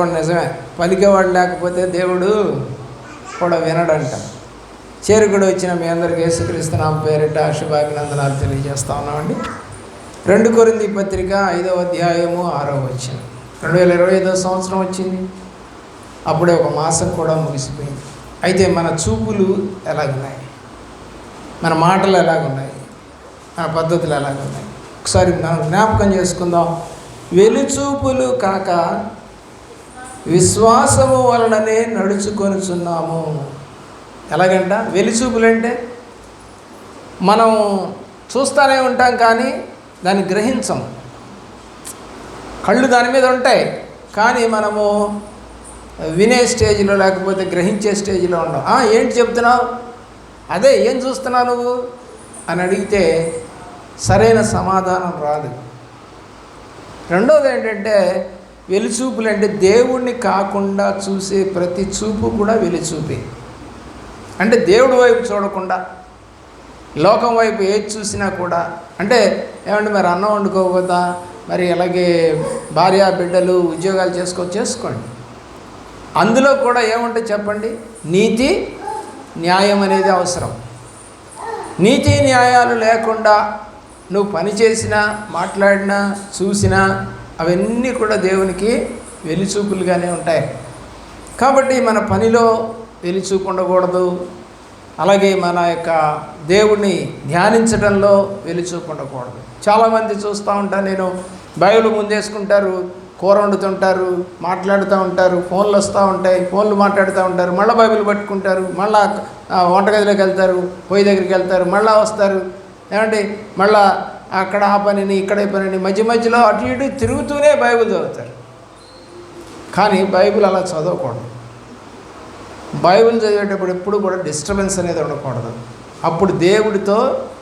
నిజమే, పలికేవాడు లేకపోతే దేవుడు కూడా వినడంట. చేరుకుడు వచ్చిన మీ అందరికీ యేసుక్రీస్తు నామమున పేరిట శుభాభినందనాలు తెలియజేస్తా ఉన్నామండి. 2 కొరింథీ పత్రిక 5వ అధ్యాయము 6వ వచనం. 2025 సంవత్సరం వచ్చింది, అప్పుడే ఒక మాసం కూడా ముగిసిపోయింది. అయితే మన చూపులు ఎలాగున్నాయి, మన మాటలు ఎలాగున్నాయి, మన పద్ధతులు ఎలాగున్నాయి ఒకసారి మనం జ్ఞాపకం చేసుకుందాం. వెలుచూపులు కాక విశ్వాసము వలననే నడుచుకొనుచున్నాము. ఎలాగంట? వెలుచూపులు అంటే మనం చూస్తూనే ఉంటాం కానీ దాన్ని గ్రహించము. కళ్ళు దాని మీద ఉంటాయి కానీ మనము వినే స్టేజ్లో లేకపోతే గ్రహించే స్టేజ్లో ఉన్నాం. ఏంటి చెప్తున్నావు, అదే ఏం చూస్తున్నావు నువ్వు అని అడిగితే సరైన సమాధానం రాదు. రెండోది ఏంటంటే, వెలుచూపులు అంటే దేవుణ్ణి కాకుండా చూసే ప్రతి చూపు కూడా వెలుచూపే. అంటే దేవుడి వైపు చూడకుండా లోకం వైపు ఏది చూసినా కూడా, అంటే ఏమంటే మరి అన్నం వండుకోకపోతా, మరి అలాగే భార్య బిడ్డలు ఉద్యోగాలు చేసుకోండి. అందులో కూడా ఏముంటుంది చెప్పండి? నీతి న్యాయం అనేది అవసరం. నీతి న్యాయాలు లేకుండా నువ్వు పని చేసినా, మాట్లాడినా, చూసినా అవన్నీ కూడా దేవునికి వెలుచూపులుగానే ఉంటాయి. కాబట్టి మన పనిలో వెలుచూపు ఉండకూడదు, అలాగే మన యొక్క దేవుణ్ణి ధ్యానించడంలో వెలుచూపు ఉండకూడదు. చాలామంది చూస్తూ ఉంటాను నేను, బైబిల్ ముందేసుకుంటారు, కూర వండుతుంటారు, మాట్లాడుతూ ఉంటారు, ఫోన్లు వస్తూ ఉంటాయి, ఫోన్లు మాట్లాడుతూ ఉంటారు, మళ్ళీ బైబిల్ పట్టుకుంటారు, మళ్ళీ వంటగదిలోకి వెళ్తారు, పొయ్యి దగ్గరికి వెళ్తారు, మళ్ళీ వస్తారు, ఏమంటే మళ్ళీ అక్కడ ఆ పనిని ఇక్కడ ఈ పనిని మధ్యలో అటు ఇటు తిరుగుతూనే బైబిల్ చదువుతారు. కానీ బైబిల్ అలా చదవకూడదు. బైబిల్ చదివేటప్పుడు ఎప్పుడు కూడా డిస్టర్బెన్స్ అనేది ఉండకూడదు. అప్పుడు దేవుడితో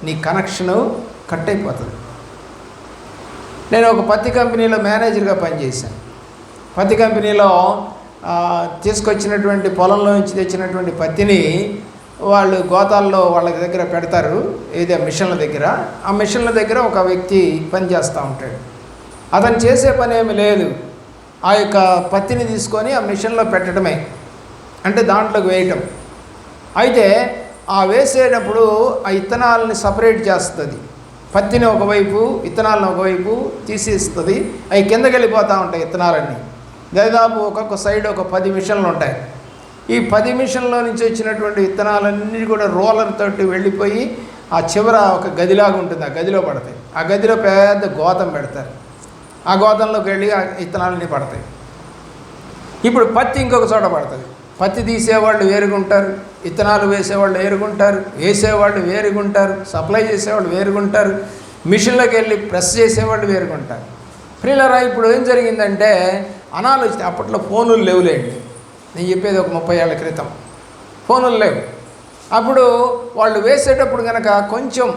నీ కనెక్షను కట్ అయిపోతుంది. నేను ఒక పత్తి కంపెనీలో మేనేజర్గా పనిచేశాను. పత్తి కంపెనీలో తీసుకొచ్చినటువంటి పొలంలో నుంచి తెచ్చినటువంటి పత్తిని వాళ్ళు గోతాల్లో వాళ్ళ దగ్గర పెడతారు, ఏదో మిషన్ల దగ్గర. ఆ మిషన్ల దగ్గర ఒక వ్యక్తి పని చేస్తూ ఉంటాడు. అతను చేసే పని ఏమి లేదు, ఆ యొక్క పత్తిని తీసుకొని ఆ మిషన్లో పెట్టడమే, అంటే దాంట్లోకి వేయటం. అయితే ఆ వేసేటప్పుడు ఆ ఇత్తనాలని సపరేట్ చేస్తుంది. పత్తిని ఒకవైపు, ఇత్తనాలను ఒకవైపు తీసేస్తుంది. అవి కిందకి వెళ్ళిపోతూ ఉంటాయి ఇత్తనాలన్నీ. దాదాపు ఒక్కొక్క సైడ్ ఒక 10 మిషన్లు ఉంటాయి. ఈ 10 మిషన్లో నుంచి వచ్చినటువంటి విత్తనాలన్నీ కూడా రోలర్ తోటి వెళ్ళిపోయి ఆ చివర ఒక గదిలాగా ఉంటుంది, ఆ గదిలో పడతాయి. ఆ గదిలో పెద్ద గోతం పెడతారు, ఆ గోతంలోకి వెళ్ళి ఆ విత్తనాలన్నీ పడతాయి. ఇప్పుడు పత్తి ఇంకొక చోట పడుతుంది. పత్తి తీసేవాళ్ళు వేరుగుంటారు, విత్తనాలు వేసేవాళ్ళు వేరుగుంటారు, వేసేవాళ్ళు వేరుగుంటారు, సప్లై చేసేవాళ్ళు వేరుగుంటారు, మిషన్లోకి వెళ్ళి ప్రెస్ చేసేవాళ్ళు వేరుగుంటారు. ప్రియులారా, ఇప్పుడు ఏం జరిగిందంటే అనాలోచిత, అప్పట్లో ఫోనులు లేవులేండి, నేను చెప్పేది ఒక 30 ఏళ్ల క్రితం ఫోనులు లేవు. అప్పుడు వాళ్ళు వేసేటప్పుడు కనుక కొంచెం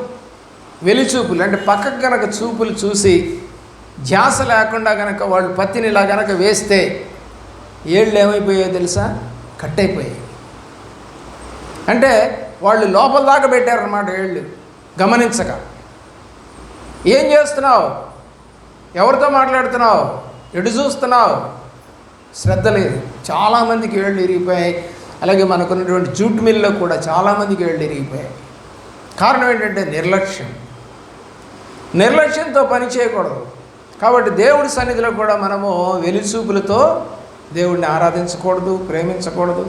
వెలుచూపులు అంటే పక్కకు కనుక చూపులు చూసి ధ్యాస లేకుండా కనుక వాళ్ళు పత్తిని ఇలా కనుక వేస్తే ఏళ్ళు ఏమైపోయాయో తెలుసా? కట్ అయిపోయాయి. అంటే వాళ్ళు లోపల దాకా పెట్టారన్నమాట ఏళ్ళు గమనించక. ఏం చేస్తున్నావు, ఎవరితో మాట్లాడుతున్నావు, ఎటు చూస్తున్నావు, శ్రద్ధ లేదు. చాలామందికి ఏళ్ళు ఇరిగిపోయాయి. అలాగే మనకున్నటువంటి జూట్ మిల్లో కూడా చాలామందికి ఏళ్ళు ఇరిగిపోయాయి. కారణం ఏంటంటే నిర్లక్ష్యంతో పని చేయకూడదు. కాబట్టి దేవుడి సన్నిధిలో కూడా మనము వెలుచూపులతో దేవుడిని ఆరాధించకూడదు, ప్రేమించకూడదు,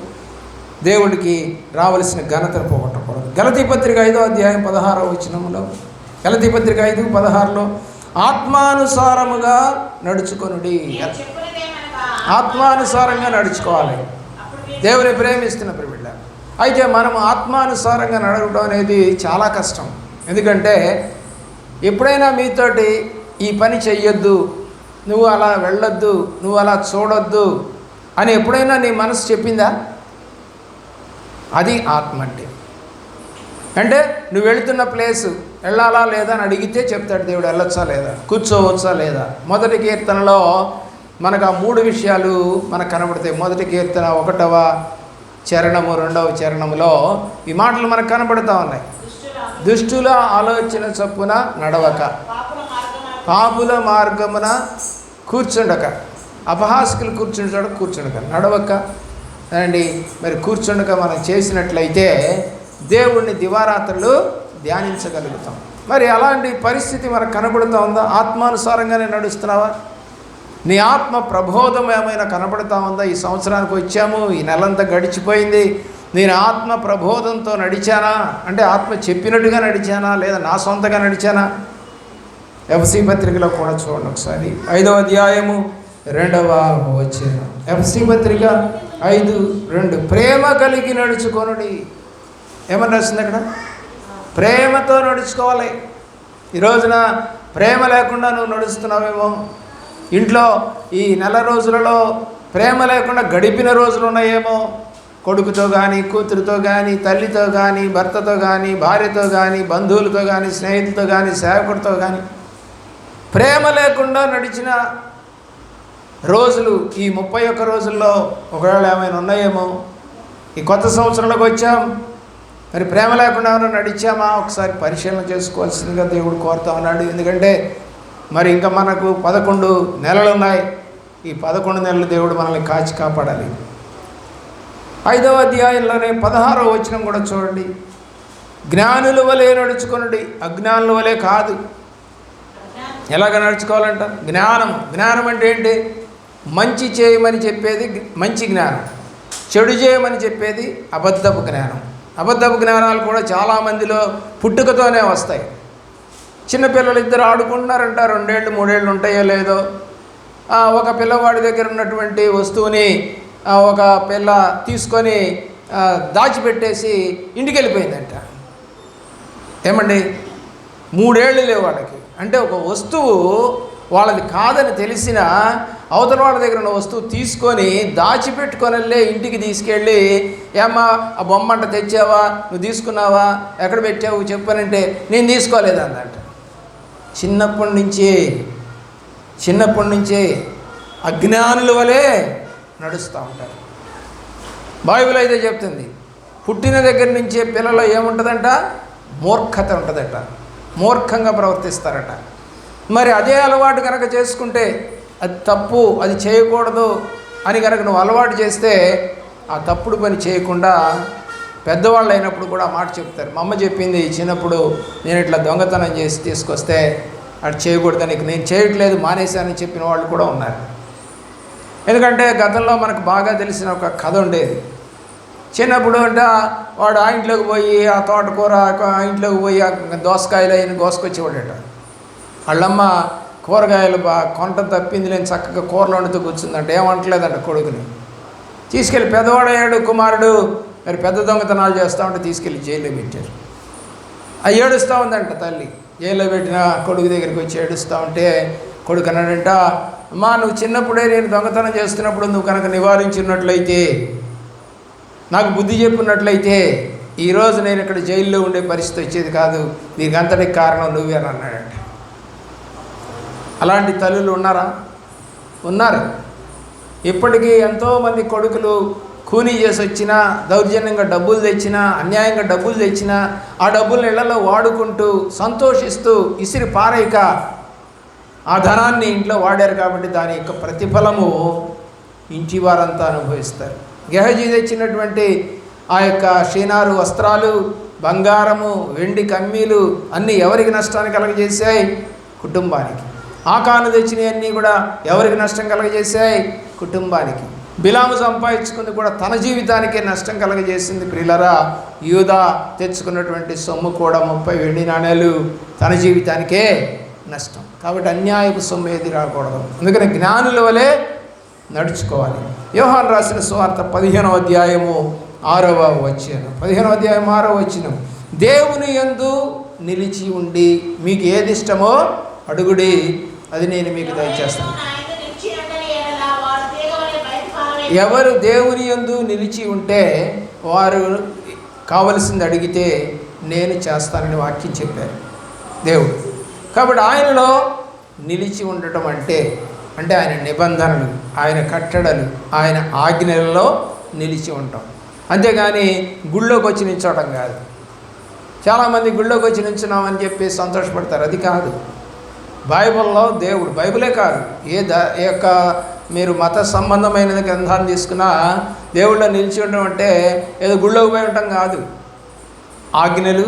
దేవుడికి రావలసిన ఘనతను పోగొట్టకూడదు. గలతీ పత్రిక 5వ అధ్యాయం 16వ వచనంలో, గలతీ పత్రిక 5:16లో ఆత్మానుసారముగా నడుచుకొనుడి. ఆత్మానుసారంగా నడుచుకోవాలి. దేవుని ప్రేమిస్తున్న బిడ్డ. అయితే మనం ఆత్మానుసారంగా నడవడం అనేది చాలా కష్టం. ఎందుకంటే ఎప్పుడైనా మీతోటి ఈ పని చెయ్యొద్దు, నువ్వు అలా వెళ్ళొద్దు, నువ్వు అలా చూడొద్దు అని ఎప్పుడైనా నీ మనసు చెప్పిందా? అది ఆత్మ అంటే నువ్వు వెళుతున్న ప్లేసు వెళ్ళాలా లేదా అని అడిగితే చెప్తాడు దేవుడు, వెళ్ళొచ్చా లేదా, కూర్చోవచ్చా లేదా. మొదటి కీర్తనలో మనకు ఆ 3 విషయాలు మనకు కనబడతాయి. మొదటి కీర్తన 1వ చరణము 2వ చరణములో ఈ మాటలు మనకు కనబడుతూ ఉన్నాయి. దుష్టుల ఆలోచన చొప్పున నడవక, పాపుల మార్గమున కూర్చుండక, అపహాసకులు కూర్చుని చోట కూర్చుండక, నడవక అండి మరి కూర్చుండక మనం చేసినట్లయితే దేవుణ్ణి దివారాత్రులు ధ్యానించగలుగుతాం. మరి అలాంటి పరిస్థితి మనకు కనబడుతూ ఉందా? ఆత్మానుసారంగానే నడుస్తున్నావా? నీ ఆత్మ ప్రబోధం ఏమైనా కనబడుతూ ఉందా? ఈ సంవత్సరానికి వచ్చాము, ఈ నెలంతా గడిచిపోయింది, నేను ఆత్మ ప్రబోధంతో నడిచానా? అంటే ఆత్మ చెప్పినట్టుగా నడిచానా, లేదా నా సొంతగా నడిచానా? ఎఫ్ఎస్సీ పత్రికలో కూడా చూడండి ఒకసారి, 5వ అధ్యాయము 2వ వచనం. ఎఫ్ఎస్సీ పత్రిక 5:2, ప్రేమ కలిగి నడుచుకొనుడి. ఏమని రాసింది అక్కడ? ప్రేమతో నడుచుకోవాలి. ఈ రోజున ప్రేమ లేకుండా నువ్వు నడుస్తున్నావేమో. ఇంట్లో ఈ నెల రోజులలో ప్రేమ లేకుండా గడిపిన రోజులు ఉన్నాయేమో. కొడుకుతో కానీ, కూతురుతో కానీ, తల్లితో కానీ, భర్తతో కానీ, భార్యతో కానీ, బంధువులతో కానీ, స్నేహితులతో కానీ, సేవకుడితో కానీ ప్రేమ లేకుండా నడిచిన రోజులు ఈ 31 రోజుల్లో ఒకవేళ ఏమైనా ఉన్నాయేమో. ఈ కొత్త సంవత్సరంలోకి వచ్చాం, మరి ప్రేమ లేకుండా ఏమైనా నడిచామా? ఒకసారి పరిశీలన చేసుకోవాల్సిందిగా దేవుడు కోరుతా ఉన్నాడు. ఎందుకంటే మరి ఇంకా మనకు 11 నెలలు ఉన్నాయి. ఈ 11 నెలలు దేవుడు మనల్ని కాచి కాపాడాలి. 5వ అధ్యాయంలోనే 16వ వచనం కూడా చూడండి. జ్ఞానుల వలె నడుచుకొనుడి, అజ్ఞానుల వలె కాదు. ఎలాగ నడుచుకోవాలంట? జ్ఞానం అంటే ఏంటి? మంచి చేయమని చెప్పేది మంచి జ్ఞానం, చెడు చేయమని చెప్పేది అబద్ధపు జ్ఞానం. అబద్ధపు జ్ఞానాలు కూడా చాలామందిలో పుట్టుకతోనే వస్తాయి. చిన్నపిల్లలు ఇద్దరు ఆడుకుంటున్నారంట, 2 ఏళ్ళు 3 ఏళ్ళు ఉంటాయో లేదో, ఒక పిల్లవాడి దగ్గర ఉన్నటువంటి వస్తువుని ఒక పిల్ల తీసుకొని దాచిపెట్టేసి ఇంటికి వెళ్ళిపోయిందంట. ఏమండి, 3 ఏళ్ళు లేవు వాళ్ళకి. అంటే ఒక వస్తువు వాళ్ళది కాదని తెలిసిన అవతల వాళ్ళ దగ్గర ఉన్న వస్తువు తీసుకొని దాచిపెట్టుకొని వెళ్ళి ఇంటికి తీసుకెళ్ళి, ఏమ్మా ఆ బొమ్మంట తెచ్చావా, నువ్వు తీసుకున్నావా, ఎక్కడ పెట్టావు చెప్పానంటే నేను తీసుకోలేదు అన్నట్టు. చిన్నప్పటి నుంచే అజ్ఞానుల వలె నడుస్తూ ఉంటారు. బైబిల్ అయితే చెప్తుంది, పుట్టిన దగ్గర నుంచే పిల్లలు ఏముంటుందంట? మూర్ఖత ఉంటుందట, మూర్ఖంగా ప్రవర్తిస్తారట. మరి అదే అలవాటు కనుక చేసుకుంటే అది తప్పు, అది చేయకూడదు అని కనుక నువ్వు అలవాటు చేస్తే ఆ తప్పుడు పని చేయకుండా పెద్దవాళ్ళు అయినప్పుడు కూడా మాట చెప్తారు. మా అమ్మ చెప్పింది, చిన్నప్పుడు నేను ఇట్లా దొంగతనం చేసి తీసుకొస్తే అది చేయకూడదని, నేను చేయట్లేదు మానేశానని చెప్పిన వాళ్ళు కూడా ఉన్నారు. ఎందుకంటే గతంలో మనకు బాగా తెలిసిన ఒక కథ ఉండేది. చిన్నప్పుడు అంటే వాడు ఆ ఇంట్లోకి పోయి ఆ తోటకూర, ఆ ఇంట్లోకి పోయి ఆ దోసకాయలు అయిన కోసుకొచ్చేవాడట. వాళ్ళమ్మ కూరగాయలు కొంట తప్పింది లేని చక్కగా కూరలు వండుతూ కూర్చుందంట. ఏమంటలేదంట కొడుకుని. తీసుకెళ్ళి పెద్దవాడయ్యాడు కుమారుడు, మరి పెద్ద దొంగతనాలు చేస్తూ ఉంటే తీసుకెళ్ళి జైల్లో పెట్టారు. అది ఏడుస్తూ ఉందంట తల్లి. జైల్లో పెట్టిన కొడుకు దగ్గరికి వచ్చి ఏడుస్తూ ఉంటే కొడుకు అన్నాడంట, అమ్మా నువ్వు చిన్నప్పుడే నేను దొంగతనం చేస్తున్నప్పుడు నువ్వు కనుక నివారించినట్లయితే, నాకు బుద్ధి చెప్పినట్లయితే ఈరోజు నేను ఇక్కడ జైల్లో ఉండే పరిస్థితి వచ్చేది కాదు, దీనికి అంతటికి కారణం నువ్వే అని అన్నాడంట. అలాంటి తల్లులు ఉన్నారా? ఉన్నారు. ఇప్పటికీ ఎంతోమంది కొడుకులు కూనీ చేసి వచ్చినా, దౌర్జన్యంగా డబ్బులు తెచ్చినా, అన్యాయంగా డబ్బులు తెచ్చినా ఆ డబ్బులను ఇళ్లలో వాడుకుంటూ సంతోషిస్తూ ఇసిరి పారేయక ఆ ధనాన్ని ఇంట్లో వాడారు కాబట్టి దాని యొక్క ప్రతిఫలము ఇంటి వారంతా అనుభవిస్తారు. గెహజీ తెచ్చినటువంటి ఆ యొక్క షీనారు వస్త్రాలు, బంగారము, వెండి కమ్మీలు అన్నీ ఎవరికి నష్టాన్ని కలగజేశాయి? కుటుంబానికి. ఆకాను తెచ్చినవన్నీ కూడా ఎవరికి నష్టం కలగజేశాయి? కుటుంబానికి. బిలాము సంపాదించుకుంది కూడా తన జీవితానికే నష్టం కలగజేసింది. ప్రియులరా, యూదా తెచ్చుకున్నటువంటి సొమ్ము కూడా 30 వెండి నాణేలు తన జీవితానికే నష్టం. కాబట్టి అన్యాయపు సొమ్ము ఏది రాకూడదు. అందుకని జ్ఞానుల వలె నడుచుకోవాలి. యోహాను రాసిన సువార్త 15వ అధ్యాయము 6వ వచనం. 15వ అధ్యాయం 6వ వచనం. దేవుని యందు నిలిచి ఉండి మీకు ఏది ఇష్టమో అడుగుడి, అది నేను మీకు దయచేస్తాను. ఎవరు దేవుని యందు నిలిచి ఉంటే వారు కావలసింది అడిగితే నేను చేస్తానని వాక్యం చెప్పారు దేవుడు. కాబట్టి ఆయనలో నిలిచి ఉండటం అంటే ఆయన నిబంధనలు, ఆయన కట్టడలు, ఆయన ఆజ్ఞలలో నిలిచి ఉంటాం. అంతేగాని గుళ్ళోకి వచ్చి నిల్చోవటం కాదు. చాలామంది గుళ్ళోకి వచ్చి నిల్చున్నామని చెప్పి సంతోషపడతారు. అది కాదు. బైబిల్లో దేవుడు, బైబిలే కాదు, ఏ యొక్క మీరు మత సంబంధమైన గ్రంథాన్ని తీసుకున్నా దేవుళ్ళో నిలిచి ఉండడం అంటే ఏదో గుళ్ళోకి పోయి ఉంటాం కాదు, ఆజ్ఞలు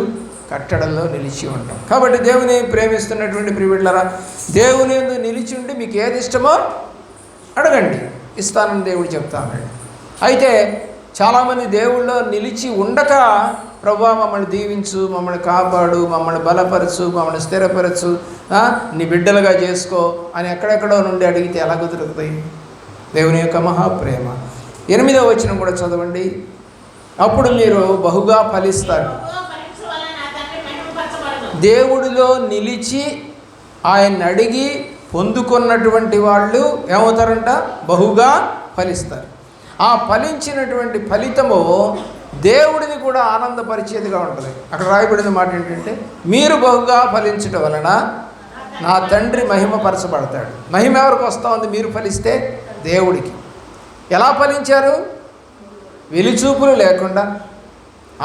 కట్టడంలో నిలిచి ఉంటాం. కాబట్టి దేవుని ప్రేమిస్తున్నటువంటి ప్రియబిడ్డలారా, దేవుని యందు నిలిచి ఉండి మీకు ఏది ఇష్టమో అడగండి, ఇస్తానని దేవుడు చెప్తా ఉన్నాడు. అయితే చాలామంది దేవుళ్ళో నిలిచి ఉండక ప్రభువా మమ్మల్ని దీవించు, మమ్మల్ని కాపాడు, మమ్మల్ని బలపరచు, మమ్మల్ని స్థిరపరచు, నీ బిడ్డలుగా చేసుకో అని ఎక్కడెక్కడో నుండి అడిగితే ఎలా కుదురుతుంది? దేవుని యొక్క మహాప్రేమ. 8వ వచనం కూడా చదవండి. అప్పుడు మీరు బహుగా ఫలిస్తారు. దేవుడిలో నిలిచి ఆయన్ని అడిగి పొందుకున్నటువంటి వాళ్ళు ఏమవుతారంట? బహుగా ఫలిస్తారు. ఆ ఫలించినటువంటి ఫలితము దేవుడిని కూడా ఆనందపరిచేదిగా ఉంటుంది. అక్కడ రాయబడిన మాట ఏంటంటే, మీరు బహుగా ఫలించడం వలన నా తండ్రి మహిమపరచబడతాడు. మహిమ ఎవరికి వస్తూ ఉంది? మీరు ఫలిస్తే దేవుడికి. ఎలా ఫలించారు? వెలిచూపులు లేకుండా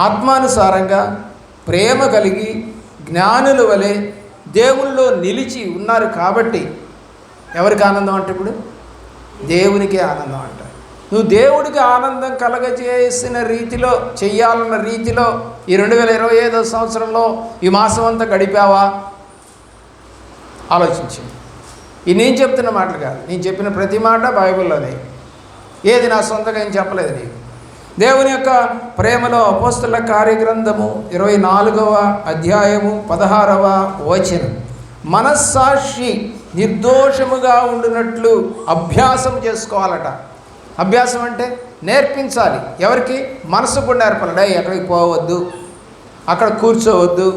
ఆత్మానుసారంగా ప్రేమ కలిగి జ్ఞానుల వలె దేవుల్లో నిలిచి ఉన్నారు. కాబట్టి ఎవరికి ఆనందం అంటే ఇప్పుడు దేవునికే ఆనందం అంట. నువ్వు దేవుడికి ఆనందం కలగజేసిన రీతిలో, చెయ్యాలన్న రీతిలో ఈ 2025వ సంవత్సరంలో ఈ మాసం అంతా గడిపావా? ఆలోచించి. ఈ నేను చెప్తున్న మాటలు కాదు, నేను చెప్పిన ప్రతి మాట బైబిల్లోనే, ఏది నా సొంతంగా ఏం చెప్పలేదు నీకు. దేవుని యొక్క ప్రేమలో అపోస్తలుల కార్యగ్రంథము 24వ అధ్యాయము 16వ వచనం, మనస్సాక్షి నిర్దోషముగా ఉండునట్లు అభ్యాసం చేసుకోవాలట. అభ్యాసం అంటే నేర్పించాలి. ఎవరికి? మనసు కూడా నేర్పాలి. ఎక్కడికి పోవద్దు, అక్కడ కూర్చోవద్దు,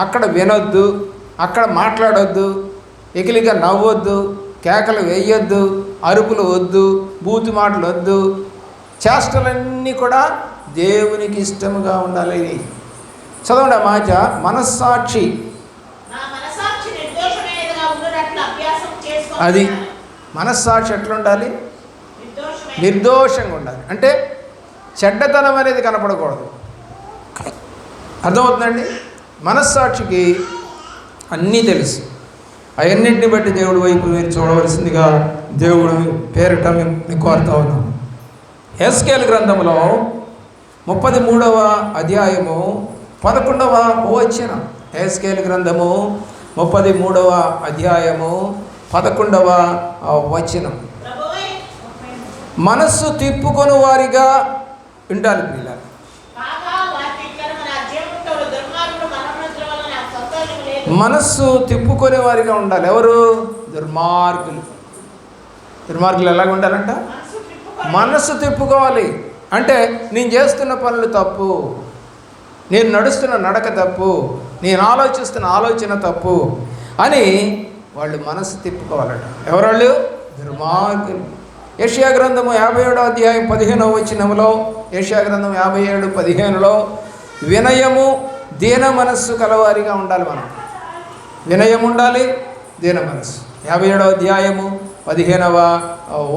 అక్కడ వినొద్దు, అక్కడ మాట్లాడొద్దు, ఎకిలిగా నవ్వొద్దు, కేకలు వేయొద్దు, అరుపులు వద్దు, బూతు మాటలు వద్దు, చేష్టలన్నీ కూడా దేవునికి ఇష్టముగా ఉండాలి. చదవండి ఆ మాట, మనస్సాక్షి. అది మనస్సాక్షి ఎట్లా ఉండాలి? నిర్దోషంగా ఉండాలి. అంటే చెడ్డతనం అనేది కనపడకూడదు. అర్థమవుతుందండి? మనస్సాక్షికి అన్నీ తెలుసు. అవన్నింటిని బట్టి దేవుడి వైపు మీరు చూడవలసిందిగా దేవుడు పేరిట మేము కోరుతా ఉన్నాం. హెస్కేలు గ్రంథంలో 33వ అధ్యాయము 11వ వచనం. హెస్కేలు గ్రంథము 33వ అధ్యాయము 11వ వచనం. మనస్సు తిప్పుకొని వారిగా ఉండాలి పిల్లలు. మనస్సు తిప్పుకునే వారిగా ఉండాలి. ఎవరు? దుర్మార్గులు. దుర్మార్గులు ఎలాగ ఉండాలంట? మనస్సు తిప్పుకోవాలి. అంటే నేను చేస్తున్న పనులు తప్పు, నేను నడుస్తున్న నడక తప్పు, నేను ఆలోచిస్తున్న ఆలోచన తప్పు అని వాళ్ళు మనస్సు తిప్పుకోవాలట. ఎవరాళ్ళు? దుర్మార్గులు. యెషయా గ్రంథము 57వ అధ్యాయం 15వ వచనంలో, యెషయా గ్రంథం 57:15లో వినయము దీన మనస్సు కలవారిగా ఉండాలి. మనం వినయం ఉండాలి, దీన మనస్సు. 57వ అధ్యాయము 15వ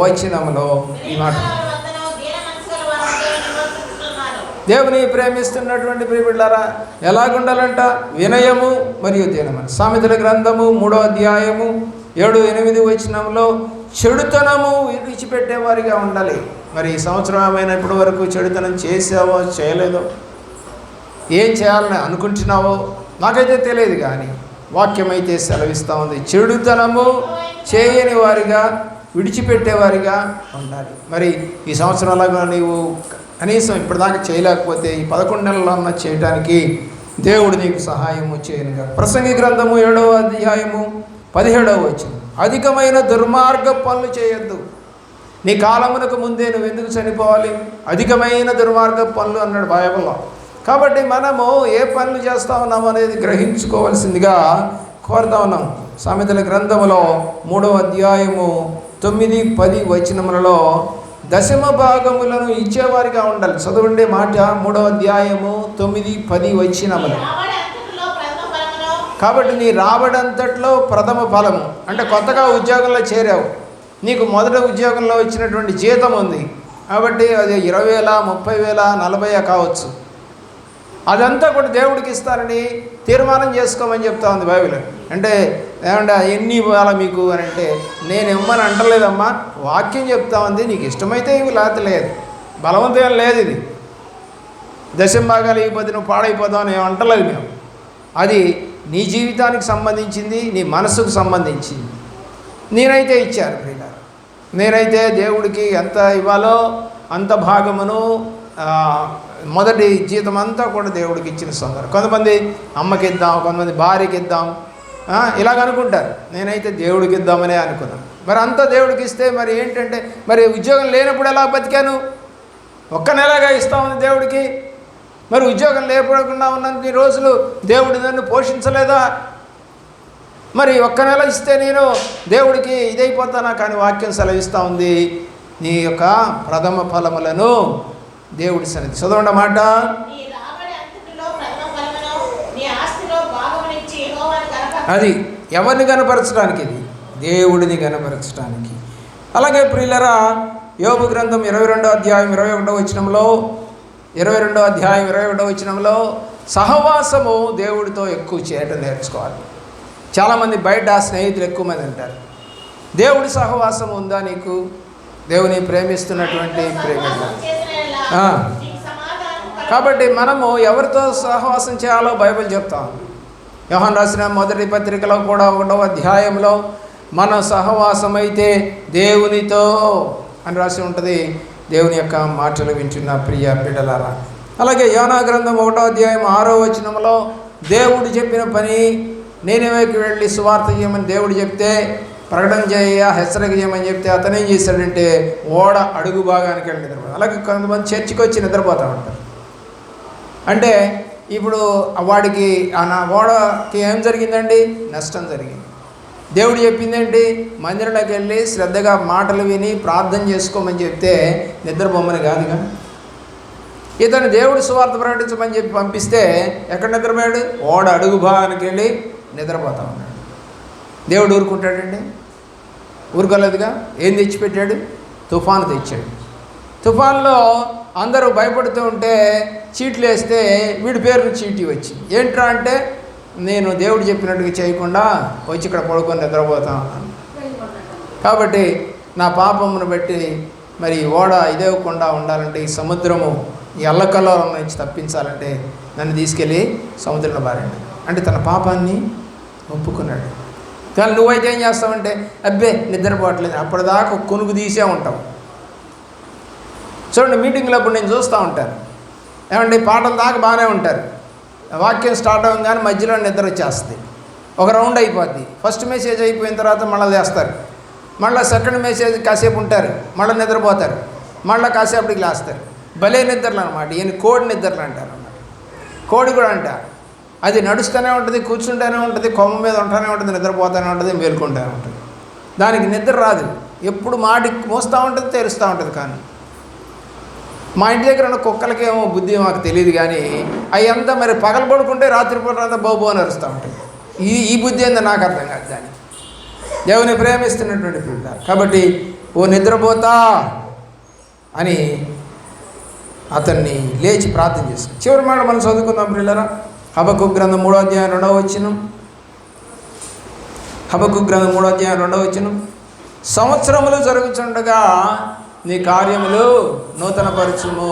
వచనంలో ఈ మాట. దేవుని ప్రేమిస్తున్నటువంటి ప్రియబిడ్డలారా, ఎలాగుండాలంట? వినయము మరియు దీన మనస్సు. సామెతల గ్రంథము 3వ అధ్యాయము 7-8 వచనంలో చెడుతనము విడిచిపెట్టేవారిగా ఉండాలి. మరి ఈ సంవత్సరం ఏమైనా ఇప్పటి వరకు చెడుతనం చేసావో చేయలేదో, ఏం చేయాలని అనుకుంటున్నావో నాకైతే తెలియదు, కానీ వాక్యం అయితే సెలవిస్తూ ఉంది, చెడుతనము చేయని వారిగా విడిచిపెట్టేవారిగా ఉండాలి. మరి ఈ సంవత్సరాలుగా నీవు కనీసం ఇప్పటిదాకా చేయలేకపోతే ఈ 11 నెలల్లో అన్న చేయడానికి దేవుడు నీకు సహాయము చేయనుగా. ప్రసంగి గ్రంథము 7వ అధ్యాయము 17వ వచనం, అధికమైన దుర్మార్గ పనులు చేయొద్దు. నీ కాలమునకు ముందే నువ్వు ఎందుకు చనిపోవాలి? అధికమైన దుర్మార్గ పనులు అన్నాడు బైబిల్లో. కాబట్టి మనము ఏ పనులు చేస్తూ ఉన్నాము అనేది గ్రహించుకోవాల్సిందిగా కోరుతా ఉన్నాం. సామెతల గ్రంథములో 3వ అధ్యాయము 9-10 వచనములలో దశమ భాగములను ఇచ్చేవారిగా ఉండాలి. చదవండి మాట, 3వ అధ్యాయము 9-10 వచనములు. కాబట్టి నీ రాబడంతట్లో ప్రథమ ఫలము అంటే కొత్తగా ఉద్యోగంలో చేరావు, నీకు మొదటి ఉద్యోగంలో వచ్చినటువంటి జీతం ఉంది కాబట్టి అది 20,000, 30,000, 40,000 కావచ్చు. అదంతా కూడా దేవుడికి ఇస్తారని తీర్మానం చేసుకోమని చెప్తా ఉంది బైబిల్. అంటే ఏమంటే ఎన్ని ఇవ్వాలా మీకు అని అంటే, నేను ఇవ్వమని అంటలేదమ్మా, వాక్యం చెప్తా ఉంది, నీకు ఇష్టమైతే ఇవి లేకపోతే లేదు, బలవంతం లేదు. ఇది దశంభాగాలు ఇవ్వకపోతే నువ్వు పాడైపోతావు అని అంటలేదు మేము. అది నీ జీవితానికి సంబంధించింది, నీ మనసుకు సంబంధించింది. నేనైతే ఇచ్చాను ప్రియులారా, నేనైతే దేవుడికి ఎంత ఇవ్వాలో అంత భాగమును మొదటి జీతం అంతా కూడా దేవుడికి ఇచ్చిన సందర్భం. కొంతమంది అమ్మకి ఇద్దాం, కొంతమంది భార్యకి ఇద్దాం, ఇలాగ అనుకుంటారు. నేనైతే దేవుడికి ఇద్దామనే అనుకున్నాను. మరి అంతా దేవుడికి ఇస్తే మరి ఏంటంటే, మరి ఉద్యోగం లేనప్పుడు ఎలా బతికాను? ఒక్క నెలగా ఇస్తా ఉంది దేవుడికి. మరి ఉద్యోగం లేకుండా ఉన్నన్ని రోజులు దేవుడు నన్ను పోషించలేదా? మరి ఒక్క నెల ఇస్తే నేను దేవుడికి ఇదైపోతానా? కానీ వాక్యం సెలవిస్తూ ఉంది, నీ యొక్క ప్రథమ ఫలములను దేవుడి సన్నిధి. చదవండి మాట. అది ఎవరిని కనపరచడానికి? ఇది దేవుడిని కనపరచడానికి. అలాగే ప్రియులరా, యోబు గ్రంథం 22వ అధ్యాయం 21వ వచనంలో 22వ వచనంలో సహవాసము దేవుడితో ఎక్కువ చేయటం నేర్చుకోవాలి. చాలామంది బయట స్నేహితులు ఎక్కువ మంది అంటారు. దేవుడి సహవాసం ఉందా నీకు? దేవుని ప్రేమిస్తున్నటువంటి ప్రేమ. కాబట్టి మనము ఎవరితో సహవాసం చేయాలో బైబిల్ చెప్తాం. యోహాను రాసిన మొదటి పత్రికలో కూడా 1వ అధ్యాయంలో మన సహవాసం అయితే దేవునితో అని రాసి ఉంటుంది. దేవుని యొక్క మాటలు వింటున్న ప్రియ బిడ్డలారా, అలాగే యోనా గ్రంథం 1వ అధ్యాయం 6వ వచనంలో దేవుడు చెప్పిన పని, నీనెవేకి వెళ్ళి సువార్త చేయమని దేవుడు చెప్తే, ప్రకటన చేయ, హెచ్చరిక చేయమని చెప్తే అతను ఏం చేశాడంటే ఓడ అడుగు భాగానికి వెళ్ళి నిద్రపోతాడు. అలాగే కొంతమంది చర్చికి వచ్చి నిద్రపోతూ ఉంటారు. అంటే ఇప్పుడు వాడికి నా ఓడకి ఏం జరిగిందండి? నష్టం జరిగింది. దేవుడు చెప్పిందేంటి? మందిరంలోకి వెళ్ళి శ్రద్ధగా మాటలు విని ప్రార్థన చేసుకోమని చెప్తే నిద్రపోమని కాదుగా. ఇతను దేవుడు సువార్త ప్రకటించమని చెప్పి పంపిస్తే ఎక్కడ నిద్రపోయాడు? ఓడ అడుగు భాగానికి వెళ్ళి నిద్రపోతా ఉన్నాడు. దేవుడు ఊరుకుంటాడండి? ఊరుకోలేదుగా. ఏం తెచ్చిపెట్టాడు? తుఫాను తెచ్చాడు. తుఫాన్లో అందరూ భయపడుతూ ఉంటే చీట్లు వేస్తే వీడి పేరును చీటీ వచ్చింది. ఏంట్రా అంటే, నేను దేవుడు చెప్పినట్టుగా చేయకుండా వచ్చి ఇక్కడ పడుకొని నిద్రపోతా ఉన్నాను, కాబట్టి నా పాపమును బట్టి మరి ఓడ ఇదేవకుండా ఉండాలంటే, ఈ సముద్రము ఈ అల్లకల్లోలం నుంచి తప్పించాలంటే నన్ను తీసుకెళ్ళి సముద్రంలో బారండి అంటే తన పాపాన్ని ఒప్పుకున్నాడు. కానీ నువ్వైతే ఏం చేస్తావంటే, అబ్బే నిద్రపోవట్లేదు, అప్పటిదాకా కొనుగు తీసే ఉంటావు. చూడండి, మీటింగ్లో అప్పుడు నేను చూస్తూ ఉంటాను. ఏమండి, పాటల దాకా బాగానే ఉంటారు, వాక్యం స్టార్ట్ అవ్వగానే మధ్యలో నిద్ర వచ్చేస్తుంది. ఒక రౌండ్ అయిపోద్ది. ఫస్ట్ మెసేజ్ అయిపోయిన తర్వాత మళ్ళీ లేస్తారు, మళ్ళీ సెకండ్ మెసేజ్ కాసేపు ఉంటారు, మళ్ళీ నిద్రపోతారు, మళ్ళీ కాసేపటికి లేస్తారు. భలే నిద్రలు అనమాట. ఈయన కోడి నిద్రలు అంటారు అన్నమాట. కోడి కూడా అంట, అది నడుస్తూనే ఉంటుంది, కూర్చుంటూనే ఉంటుంది, కొమ్మ మీద ఉంటూనే ఉంటుంది, నిద్రపోతూనే ఉంటుంది, మేలుకుంటూనే ఉంటుంది. దానికి నిద్ర రాదు, ఎప్పుడు మాటి మోస్తూ ఉంటుంది, తెరుస్తూ ఉంటుంది. కానీ మా ఇంటి దగ్గర ఉన్న కుక్కలకేమో బుద్ధి మాకు తెలియదు, కానీ అవి అంతా మరి పగలు పడుకుంటే రాత్రిపూట అంతా బోబో అని అరుస్తూ ఉంటాయి. ఈ బుద్ధి ఏందో నాకు అర్థం కాదు. దాన్ని దేవుని ప్రేమిస్తున్నటువంటి పిల్ల. కాబట్టి ఓ నిద్రపోతా అని అతన్ని లేచి ప్రార్థన చేశాడు. చివరి మాట మనం చదువుకుందాం పిల్లరా. హబక్కూకు గ్రంథం 3వ అధ్యాయం 2వ వచనం. హబక్కూకు గ్రంథం 3వ అధ్యాయం 2వ వచనం. సంవత్సరములు జరుగుతుండగా నీ కార్యములు నూతనపరచుము.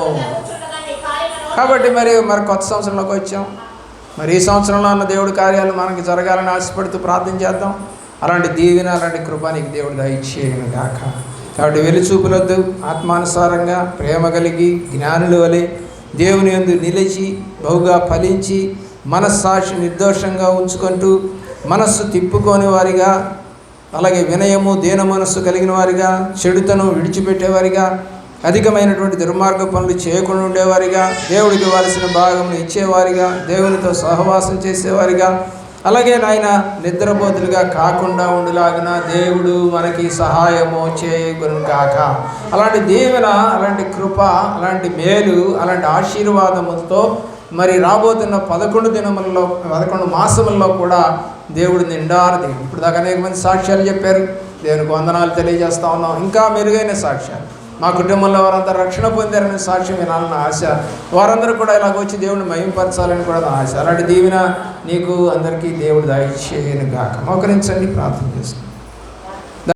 కాబట్టి మరి కొత్త సంవత్సరంలోకి వచ్చాం. మరి ఈ సంవత్సరంలో ఉన్న దేవుడి కార్యాలు మనకి జరగాలని ఆశపడుతూ ప్రార్థన చేద్దాం. అలాంటి దీవెన, అలాంటి కృప నీకు దేవుడు దయచేయను గాక. కాబట్టి వెలుచూపులొద్దు, ఆత్మానుసారంగా ప్రేమ కలిగి జ్ఞానుల వలె దేవుని యందు నిలిచి బహుగా ఫలించి మనస్సాక్షి నిర్దోషంగా ఉంచుకుంటూ మనస్సు తిప్పుకోని వారిగా, అలాగే వినయము దీన మనస్సు కలిగిన వారిగా, చెడుతను విడిచిపెట్టేవారిగా, అధికమైనటువంటి దుర్మార్గ పనులు చేయకుండా ఉండేవారిగా, దేవుడికి ఇవ్వాల్సిన భాగమును ఇచ్చేవారిగా, దేవునితో సహవాసం చేసేవారిగా, అలాగే నాయన నిద్రపోతులుగా కాకుండా ఉండులాగిన దేవుడు మనకి సహాయము చేయగును గాక. అలాంటి దీవెన, అలాంటి కృప, అలాంటి మేలు, అలాంటి ఆశీర్వాదములతో మరి రాబోతున్న 11 మాసముల్లో కూడా దేవుడు నిండారు. ఇప్పుడు దాకా అనేక మంది సాక్ష్యాలు చెప్పారు. దేవునికి వందనాలు తెలియజేస్తా ఉన్నాం. ఇంకా మెరుగైన సాక్ష్యాలు, మా కుటుంబంలో వారంతా రక్షణ పొందారనే సాక్ష్యం వినాలని ఆశ. వారందరూ కూడా ఇలాగ వచ్చి దేవుడిని మహింపరచాలని కూడా నా ఆశ. అలాంటి దీవెన నీకు అందరికీ దేవుడు దయచేయను గాక. మోకరించండి, ప్రార్థన చేస్తాం.